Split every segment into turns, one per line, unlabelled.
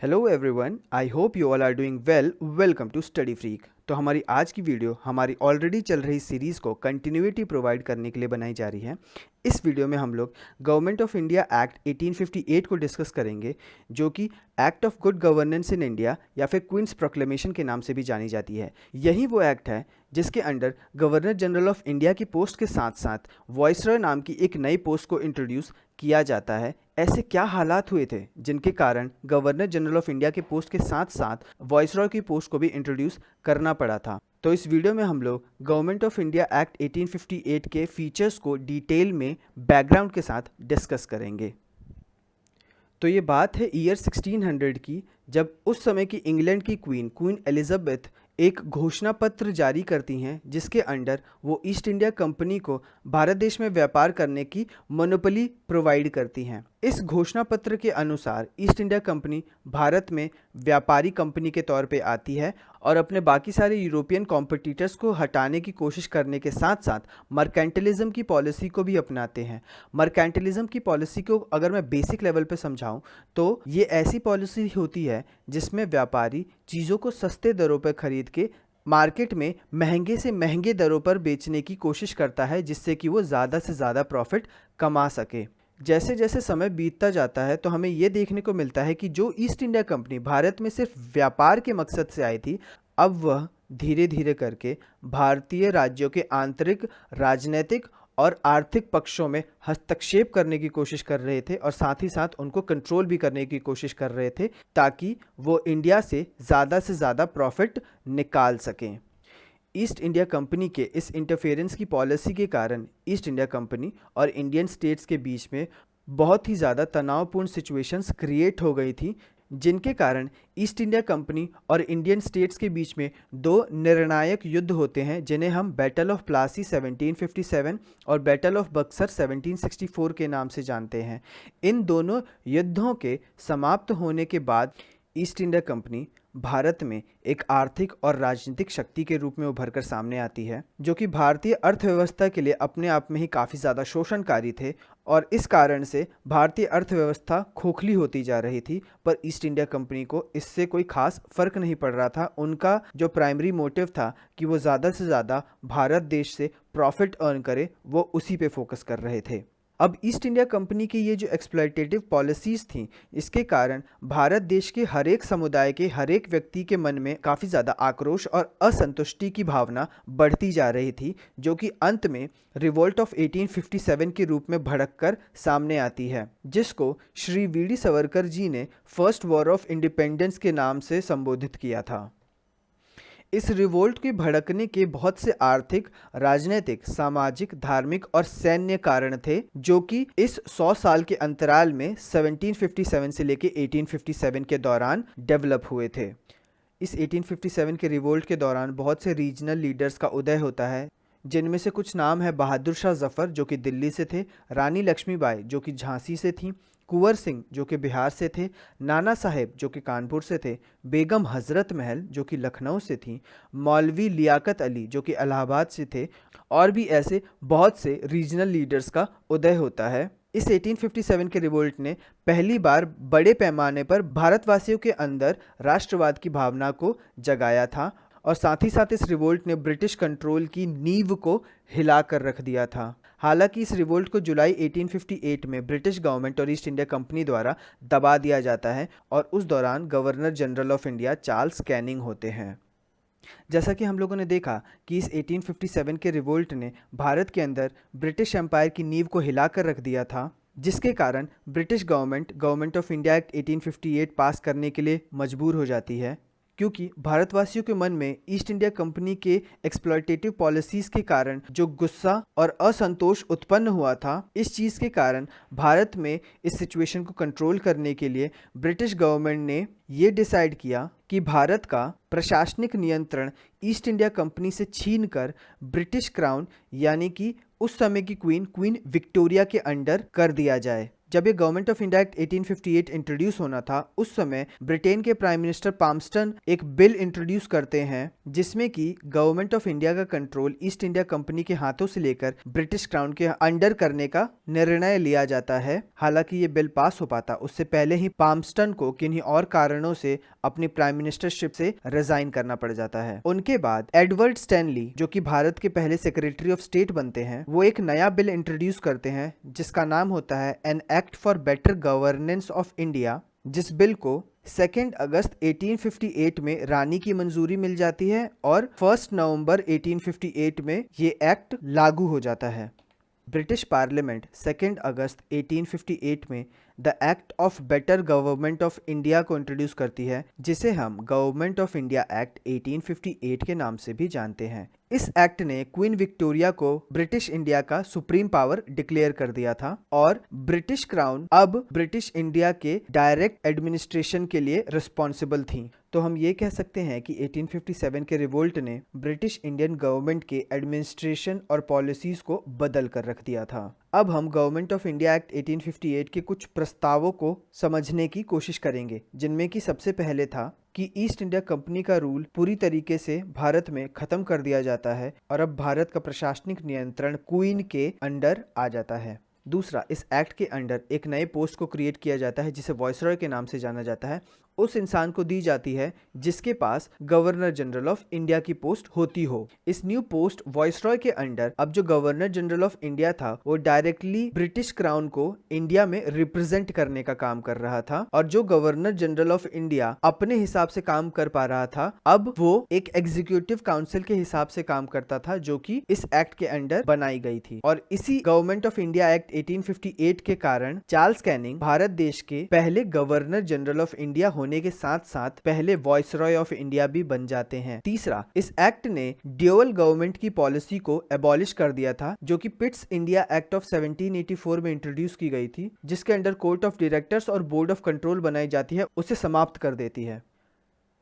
Hello everyone, I hope you all are doing well. Welcome to Study Freak. तो हमारी आज की video हमारी ऑलरेडी चल रही सीरीज़ को कंटिन्यूटी प्रोवाइड करने के लिए बनाई जा रही है। इस वीडियो में हम लोग गवर्नमेंट ऑफ इंडिया एक्ट 1858 को डिस्कस करेंगे, जो कि act of good governance in India या फिर क्वींस प्रोक्लेमेशन के नाम से भी जानी जाती है। यही वो एक्ट है जिसके under governor general of India की पोस्ट के साथ साथ वॉइसरॉय नाम की एक नई पोस्ट को इंट्रोड्यूस किया जाता है। ऐसे क्या हालात हुए थे जिनके कारण गवर्नर जनरल ऑफ इंडिया के पोस्ट के साथ साथ वॉइसरॉय की पोस्ट को भी इंट्रोड्यूस करना पड़ा था? तो इस वीडियो में हम लोग गवर्नमेंट ऑफ इंडिया एक्ट 1858 के फीचर्स को डिटेल में बैकग्राउंड के साथ डिस्कस करेंगे। तो ये बात है ईयर 1600 की, जब उस समय की इंग्लैंड की क्वीन एलिजाबेथ एक घोषणा पत्र जारी करती हैं जिसके अंडर वो ईस्ट इंडिया कंपनी को भारत देश में व्यापार करने की मोनोपोली प्रोवाइड करती हैं। इस घोषणा पत्र के अनुसार ईस्ट इंडिया कंपनी भारत में व्यापारी कंपनी के तौर पे आती है और अपने बाकी सारे यूरोपियन कॉम्पिटिटर्स को हटाने की कोशिश करने के साथ साथ मर्केंटलिज्म की पॉलिसी को भी अपनाते हैं। मर्केंटलिज्म की पॉलिसी को अगर मैं बेसिक लेवल पे समझाऊं तो ये ऐसी पॉलिसी होती है जिसमें व्यापारी चीज़ों को सस्ते दरों पर खरीद के मार्केट में महंगे से महंगे दरों पर बेचने की कोशिश करता है, जिससे कि वो ज़्यादा से ज़्यादा प्रॉफिट कमा सके। जैसे जैसे समय बीतता जाता है तो हमें ये देखने को मिलता है कि जो ईस्ट इंडिया कंपनी भारत में सिर्फ व्यापार के मकसद से आई थी, अब वह धीरे धीरे करके भारतीय राज्यों के आंतरिक राजनीतिक और आर्थिक पक्षों में हस्तक्षेप करने की कोशिश कर रहे थे और साथ ही साथ उनको कंट्रोल भी करने की कोशिश कर रहे थे, ताकि वो इंडिया से ज़्यादा प्रॉफिट निकाल सकें। ईस्ट इंडिया कंपनी के इस इंटरफेरेंस की पॉलिसी के कारण ईस्ट इंडिया कंपनी और इंडियन स्टेट्स के बीच में बहुत ही ज़्यादा तनावपूर्ण सिचुएशंस क्रिएट हो गई थी, जिनके कारण ईस्ट इंडिया कंपनी और इंडियन स्टेट्स के बीच में दो निर्णायक युद्ध होते हैं, जिन्हें हम बैटल ऑफ प्लासी 1757 और बैटल ऑफ बक्सर 1764 के नाम से जानते हैं। इन दोनों युद्धों के समाप्त होने के बाद ईस्ट इंडिया कंपनी भारत में एक आर्थिक और राजनीतिक शक्ति के रूप में उभर कर सामने आती है, जो कि भारतीय अर्थव्यवस्था के लिए अपने आप में ही काफ़ी ज़्यादा शोषणकारी थे और इस कारण से भारतीय अर्थव्यवस्था खोखली होती जा रही थी। पर ईस्ट इंडिया कंपनी को इससे कोई खास फर्क नहीं पड़ रहा था। उनका जो प्राइमरी मोटिव था कि वो ज़्यादा से ज़्यादा भारत देश से प्रॉफिट अर्न करे, वो उसी पे फोकस कर रहे थे। अब ईस्ट इंडिया कंपनी की ये जो एक्सप्लॉयटेटिव पॉलिसीज़ थी, इसके कारण भारत देश के हर एक समुदाय के हर एक व्यक्ति के मन में काफ़ी ज़्यादा आक्रोश और असंतुष्टि की भावना बढ़ती जा रही थी, जो कि अंत में रिवोल्ट ऑफ 1857 के रूप में भड़क कर सामने आती है, जिसको श्री वी.डी. सावरकर जी ने फर्स्ट वॉर ऑफ इंडिपेंडेंस के नाम से संबोधित किया था। इस रिवोल्ट के भड़कने के बहुत से आर्थिक, राजनीतिक, सामाजिक, धार्मिक और सैन्य कारण थे, जो कि इस 100 साल के अंतराल में 1757 से लेके 1857 के दौरान डेवलप हुए थे। इस 1857 के रिवोल्ट के दौरान बहुत से रीजनल लीडर्स का उदय होता है, जिनमें से कुछ नाम है बहादुर शाह जफ़र, जो कि दिल्ली से थे, रानी लक्ष्मीबाई, जो कि झांसी से थीं, कुंवर सिंह, जो कि बिहार से थे, नाना साहेब, जो कि कानपुर से थे, बेगम हज़रत महल, जो कि लखनऊ से थीं, मौलवी लियाकत अली, जो कि इलाहाबाद से थे, और भी ऐसे बहुत से रीजनल लीडर्स का उदय होता है। इस 1857 के रिवोल्ट ने पहली बार बड़े पैमाने पर भारतवासियों के अंदर राष्ट्रवाद की भावना को जगाया था और साथ ही साथ इस रिवोल्ट ने ब्रिटिश कंट्रोल की नींव को हिला कर रख दिया था। हालांकि इस रिवोल्ट को जुलाई 1858 में ब्रिटिश गवर्नमेंट और ईस्ट इंडिया कंपनी द्वारा दबा दिया जाता है और उस दौरान governor general of India Charles Canning होते हैं। जैसा कि हम लोगों ने देखा कि इस 1857 के रिवोल्ट ने भारत के अंदर ब्रिटिश एम्पायर की नींव को हिलाकर रख दिया था, जिसके कारण British government of India Act 1858 पास करने के लिए मजबूर हो जाती है, क्योंकि भारतवासियों के मन में ईस्ट इंडिया कंपनी के एक्सप्लॉयटेटिव पॉलिसीज़ के कारण जो गुस्सा और असंतोष उत्पन्न हुआ था, इस चीज़ के कारण भारत में इस सिचुएशन को कंट्रोल करने के लिए ब्रिटिश गवर्नमेंट ने ये डिसाइड किया कि भारत का प्रशासनिक नियंत्रण ईस्ट इंडिया कंपनी से छीनकर ब्रिटिश क्राउन यानी कि उस समय की क्वीन विक्टोरिया के अंडर कर दिया जाए। जब ये government of India Act 1858 introduce होना था, उस समय ब्रिटेन के प्राइम मिनिस्टर पामस्टन एक बिल इंट्रोड्यूस करते हैं जिसमें कि गवर्नमेंट ऑफ इंडिया का कंट्रोल ईस्ट इंडिया कंपनी के हाथों से लेकर ब्रिटिश क्राउन के अंडर करने का निर्णय लिया जाता है। हालांकि ये बिल पास हो पाता उससे पहले ही पामस्टन को किन्हीं और कारणों से अपनी प्राइम मिनिस्टरशिप से रिजाइन करना पड़ जाता है। उनके बाद एडवर्ड स्टैनली, जो कि भारत के पहले सेक्रेटरी ऑफ स्टेट बनते हैं, वो एक नया बिल इंट्रोड्यूस करते हैं जिसका नाम होता है an act for better governance of India, जिस बिल को 2 अगस्त 1858 में रानी की मंजूरी मिल जाती है और 1 नवंबर 1858 में ये एक्ट लागू हो जाता है। ब्रिटिश पार्लियामेंट 2 अगस्त 1858 में the act of better government of India को इंट्रोड्यूस करती है, जिसे हम गवर्नमेंट ऑफ इंडिया एक्ट 1858 के नाम से भी जानते हैं। इस एक्ट ने क्वीन विक्टोरिया को ब्रिटिश इंडिया का सुप्रीम पावर डिक्लेयर कर दिया था और ब्रिटिश क्राउन अब ब्रिटिश इंडिया के डायरेक्ट एडमिनिस्ट्रेशन के लिए रिस्पॉन्सिबल थी। तो हम ये कह सकते हैं कि 1857 के रिवोल्ट ने ब्रिटिश इंडियन गवर्नमेंट के एडमिनिस्ट्रेशन और पॉलिसीज को बदल कर रख दिया था। अब हम गवर्नमेंट ऑफ इंडिया एक्ट 1858 के कुछ प्रस्तावों को समझने की कोशिश करेंगे, जिनमें कि सबसे पहले था कि ईस्ट इंडिया कंपनी का रूल पूरी तरीके से भारत में खत्म कर दिया जाता है और अब भारत का प्रशासनिक नियंत्रण क्वीन के अंडर आ जाता है। दूसरा, इस एक्ट के अंडर एक नए पोस्ट को क्रिएट किया जाता है जिसे वॉइसरॉय के नाम से जाना जाता है। उस इंसान को दी जाती है जिसके पास गवर्नर जनरल ऑफ इंडिया की पोस्ट होती हो। इस न्यू पोस्ट वॉइसरॉय के अंडर अब जो गवर्नर जनरल ऑफ इंडिया था वो डायरेक्टली ब्रिटिश क्राउन को इंडिया में रिप्रेजेंट करने का काम कर रहा था और जो गवर्नर जनरल ऑफ इंडिया अपने हिसाब से काम कर पा रहा था, अब वो एक एग्जीक्यूटिव काउंसिल के हिसाब से काम करता था जो कि इस एक्ट के अंडर बनाई गई थी। और इसी गवर्नमेंट ऑफ इंडिया एक्ट 1858 के कारण चार्ल्स कैनिंग भारत देश के पहले गवर्नर जनरल ऑफ इंडिया होने के साथ साथ पहले वॉइसरॉय ऑफ इंडिया भी बन जाते हैं। तीसरा, इस एक्ट ने ड्यूअल गवर्नमेंट की पॉलिसी को एबॉलिश कर दिया था जो कि पिट्स इंडिया एक्ट ऑफ 1784 में इंट्रोड्यूस की गई थी, जिसके अंडर कोर्ट ऑफ डायरेक्टर्स और बोर्ड ऑफ कंट्रोल बनाई जाती है, उसे समाप्त कर देती है।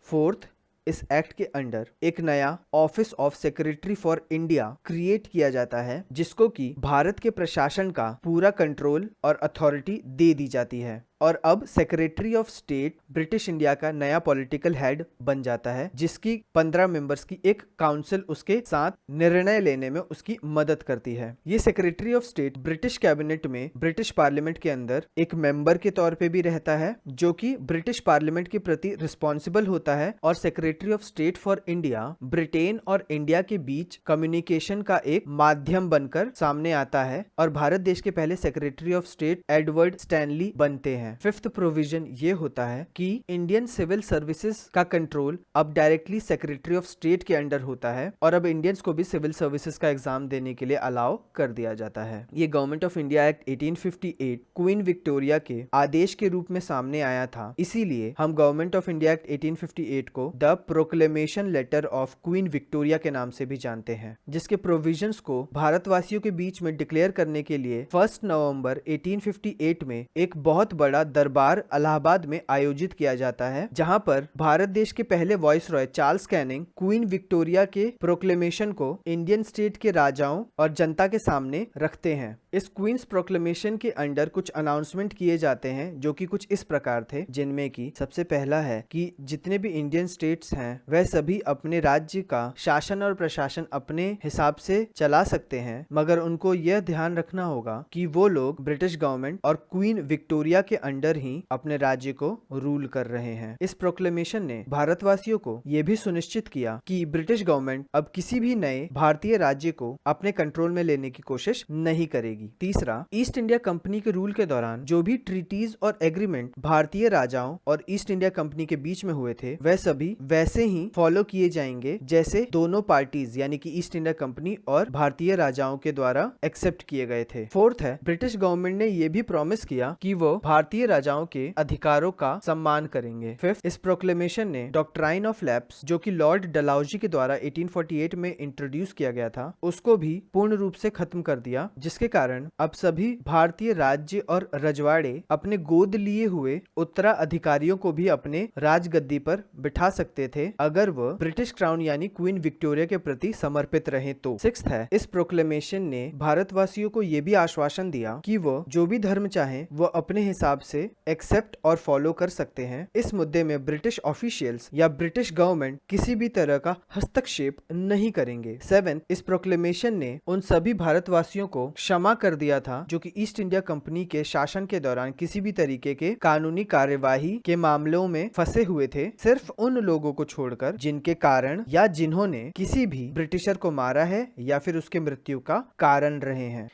फोर्थ, इस एक्ट के अंडर एक नया office of secretary for India create किया जाता है जिसको कि भारत के प्रशासन का पूरा कंट्रोल और अथॉरिटी दे दी जाती है और अब secretary of state British India का नया पॉलिटिकल हेड बन जाता है जिसकी 15 मेंबर्स की एक काउंसिल उसके साथ निर्णय लेने में उसकी मदद करती है। ये secretary of state British cabinet में ब्रिटिश पार्लियामेंट के अंदर एक मेंबर के तौर पे भी रहता है जो कि ब्रिटिश पार्लियामेंट के प्रति रिस्पॉन्सिबल होता है और secretary of state for India Britain और इंडिया के बीच कम्युनिकेशन का एक माध्यम बनकर सामने आता है और भारत देश के पहले secretary of state Edward Stanley बनते हैं। फिफ्थ प्रोविजन ये होता है कि इंडियन सिविल सर्विसेज का कंट्रोल अब डायरेक्टली सेक्रेटरी ऑफ स्टेट के अंडर होता है और अब इंडियंस को भी सिविल सर्विसेज का एग्जाम देने के लिए अलाउ कर दिया जाता है। ये government of India Act 1858 queen Victoria के आदेश के रूप में सामने आया था, इसीलिए हम गवर्नमेंट ऑफ इंडिया एक्ट 1858 को the proclamation letter of Queen Victoria के नाम से भी जानते हैं, जिसके प्रोविजंस को भारतवासियों के बीच में डिक्लेयर करने के लिए 1 नवंबर 1858 में एक बहुत बड़ा दरबार इलाहाबाद में आयोजित किया जाता है, जहां पर भारत देश के पहले viceroy Charles Canning queen Victoria के प्रोक्लेमेशन को इंडियन स्टेट के राजाओं और जनता के सामने रखते हैं। इस क्वींस प्रोक्लेमेशन के अंडर कुछ अनाउंसमेंट किए जाते हैं जो कि कुछ इस प्रकार थे, जिनमें कि सबसे पहला है कि जितने भी इंडियन स्टेट्स हैं वह सभी अपने राज्य का शासन और प्रशासन अपने हिसाब से चला सकते हैं, मगर उनको यह ध्यान रखना होगा कि वो लोग ब्रिटिश गवर्नमेंट और क्वीन विक्टोरिया के अंडर ही अपने राज्य को रूल कर रहे हैं। इस प्रोक्लेमेशन ने भारतवासियों को यह भी सुनिश्चित किया कि ब्रिटिश गवर्नमेंट अब किसी भी नए भारतीय राज्य को अपने कंट्रोल में लेने की कोशिश नहीं करेगी। तीसरा, ईस्ट इंडिया कंपनी के रूल के दौरान जो भी ट्रीटीज और एग्रीमेंट भारतीय राजाओं और ईस्ट इंडिया कंपनी के बीच में हुए थे वह सभी वैसे ही फॉलो किए जाएंगे जैसे दोनों पार्टीज यानी कि ईस्ट इंडिया कंपनी और भारतीय राजाओं के द्वारा एक्सेप्ट किए गए थे। फोर्थ है, ब्रिटिश गवर्नमेंट ने यह भी प्रॉमिस किया कि वो भारतीय भारतीय राजाओं के अधिकारों का सम्मान करेंगे। फिफ्थ, इस प्रोक्लेमेशन ने डॉक्ट्राइन ऑफ लैप्स, जो कि लॉर्ड डलहौजी के द्वारा 1848 में इंट्रोड्यूस किया गया था, उसको भी पूर्ण रूप से खत्म कर दिया, जिसके कारण अब सभी भारतीय राज्य और रजवाड़े अपने गोद लिए हुए उत्तराधिकारियों को भी अपने राजगद्दी पर बिठा सकते थे अगर वह ब्रिटिश क्राउन यानी क्वीन विक्टोरिया के प्रति समर्पित रहे तो। सिक्स्थ है, इस प्रोक्लेमेशन ने भारतवासियों को यह भी आश्वासन दिया कि वह जो भी धर्म चाहे वह अपने हिसाब से एक्सेप्ट और फॉलो कर सकते हैं। इस मुद्दे में ब्रिटिश ऑफिशियल्स या ब्रिटिश गवर्नमेंट किसी भी तरह का हस्तक्षेप नहीं करेंगे। सेवेंथ, इस प्रोक्लेमेशन ने उन सभी भारतवासियों को क्षमा कर दिया था जो कि ईस्ट इंडिया कंपनी के शासन के दौरान किसी भी तरीके के कानूनी कार्यवाही के मामलों में फंसे हुए थे, सिर्फ उन लोगों को छोड़कर जिनके कारण या जिन्होंने किसी भी ब्रिटिशर को मारा है या फिर उसके मृत्यु का कारण रहे हैं।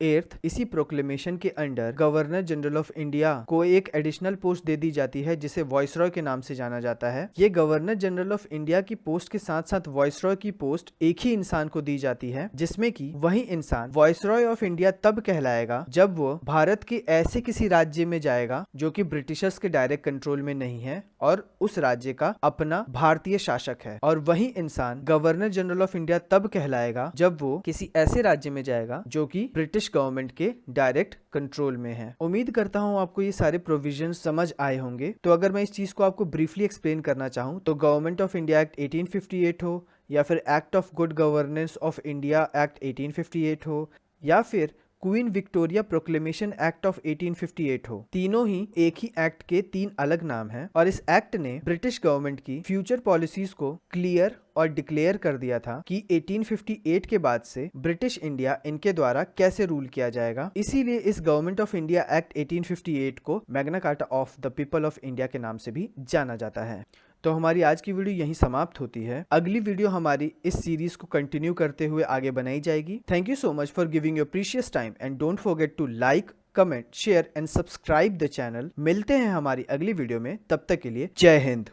एट्थ, इसी प्रोक्लेमेशन के under governor general of India को एक एडिशनल पोस्ट दे दी जाती है जिसे वॉइसरॉय के नाम से जाना जाता है। ये गवर्नर जनरल ऑफ इंडिया की पोस्ट के साथ साथ वॉइसरॉय की पोस्ट एक ही इंसान को दी जाती है, जिसमें कि वही इंसान वॉइसरॉय ऑफ इंडिया तब कहलाएगा जब वो भारत के ऐसे किसी राज्य में जाएगा जो कि ब्रिटिशर्स के डायरेक्ट कंट्रोल में नहीं है और उस राज्य का अपना भारतीय शासक है, और वही इंसान गवर्नर जनरल ऑफ इंडिया तब कहलाएगा जब वो किसी ऐसे राज्य में जाएगा जो कि ब्रिटिश गवर्नमेंट के डायरेक्ट कंट्रोल में है। उम्मीद करता हूं आपको ये सारे प्रोविजन समझ आए होंगे। तो अगर मैं इस चीज को आपको ब्रीफली एक्सप्लेन करना चाहूं तो गवर्नमेंट ऑफ इंडिया एक्ट 1858 हो या फिर act of good governance of India Act 1858 हो या फिर queen Victoria proclamation act of 1858 हो, तीनों ही एक ही एक्ट के तीन अलग नाम हैं और इस एक्ट ने ब्रिटिश गवर्नमेंट की फ्यूचर पॉलिसीज को क्लियर और डिक्लेयर कर दिया था कि 1858 के बाद से ब्रिटिश इंडिया इनके द्वारा कैसे रूल किया जाएगा। इसीलिए इस गवर्नमेंट ऑफ इंडिया एक्ट 1858 को Magna carta of the people of India के नाम से भी जाना जाता है। तो हमारी आज की वीडियो यहीं समाप्त होती है। अगली वीडियो हमारी इस सीरीज को कंटिन्यू करते हुए आगे बनाई जाएगी। Thank you so much for giving your precious time and don't forget to like, comment, share and subscribe the channel. मिलते हैं हमारी अगली वीडियो में, तब तक के लिए जय हिंद।